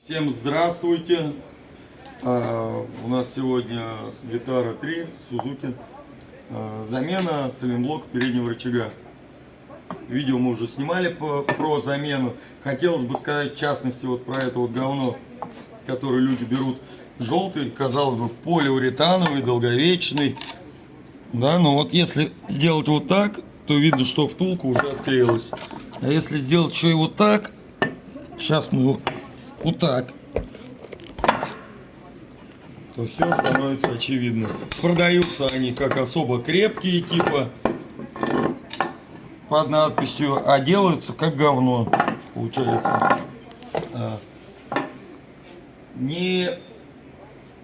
Всем здравствуйте! У нас сегодня Витара 3 Suzuki. Замена сайлентблока переднего рычага. Видео мы уже снимали про замену. Хотелось бы сказать в частности вот про это вот говно, которое люди берут. Желтый, казалось бы, полиуретановый, долговечный. Да, но вот если сделать вот так, то видно, что втулка уже отклеилась. А если сделать еще и вот так, сейчас мы вот так, то все становится очевидно. Продаются они как особо крепкие, типа под надписью, а делаются как говно, получается. Не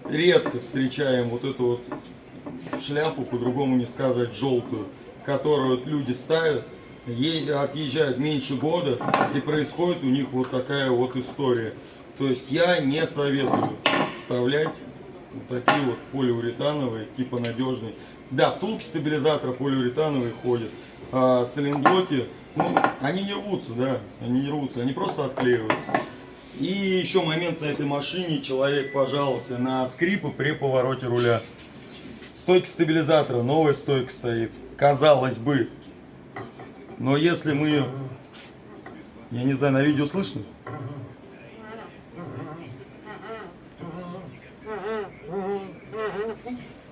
редко встречаем вот эту вот шляпу, по-другому не сказать, желтую, которую вот люди ставят, ей отъезжают меньше года, и происходит у них вот такая вот история. То есть я не советую вставлять вот такие вот полиуретановые, типа надежные. Да, втулки стабилизатора полиуретановые ходят, а сайлентблоки, ну, они не рвутся, да, они не рвутся, они просто отклеиваются. И еще момент на этой машине, человек пожаловался на скрипы при повороте руля. Стойка стабилизатора, новая стойка стоит, казалось бы. Но если мы ее, я не знаю, на видео слышно?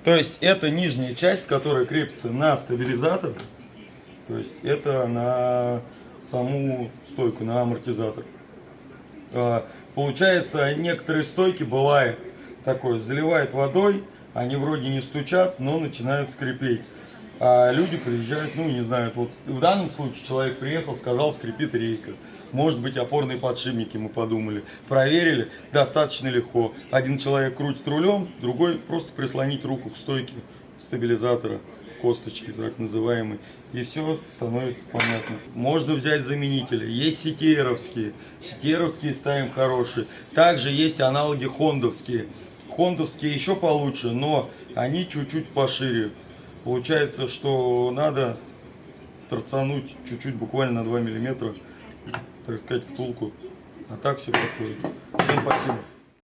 То есть это нижняя часть, которая крепится на стабилизатор. То есть это на саму стойку, на амортизатор. Получается, некоторые стойки бывает такое, заливает водой, они вроде не стучат, но начинают скрипеть. А люди приезжают, ну не знаю, вот в данном случае человек приехал, сказал, скрипит рейка. Может быть, опорные подшипники, мы подумали. Проверили, достаточно легко. Один человек крутит рулем, другой просто прислонить руку к стойке стабилизатора, косточки так называемой, и все становится понятно. Можно взять заменители. Есть ситиеровские. Ситиеровские ставим хорошие. Также есть аналоги хондовские. Хондовские еще получше, но они чуть-чуть пошире. Получается, что надо торцануть чуть-чуть, буквально на 2 миллиметра, так сказать, втулку. А так все проходит. Всем спасибо.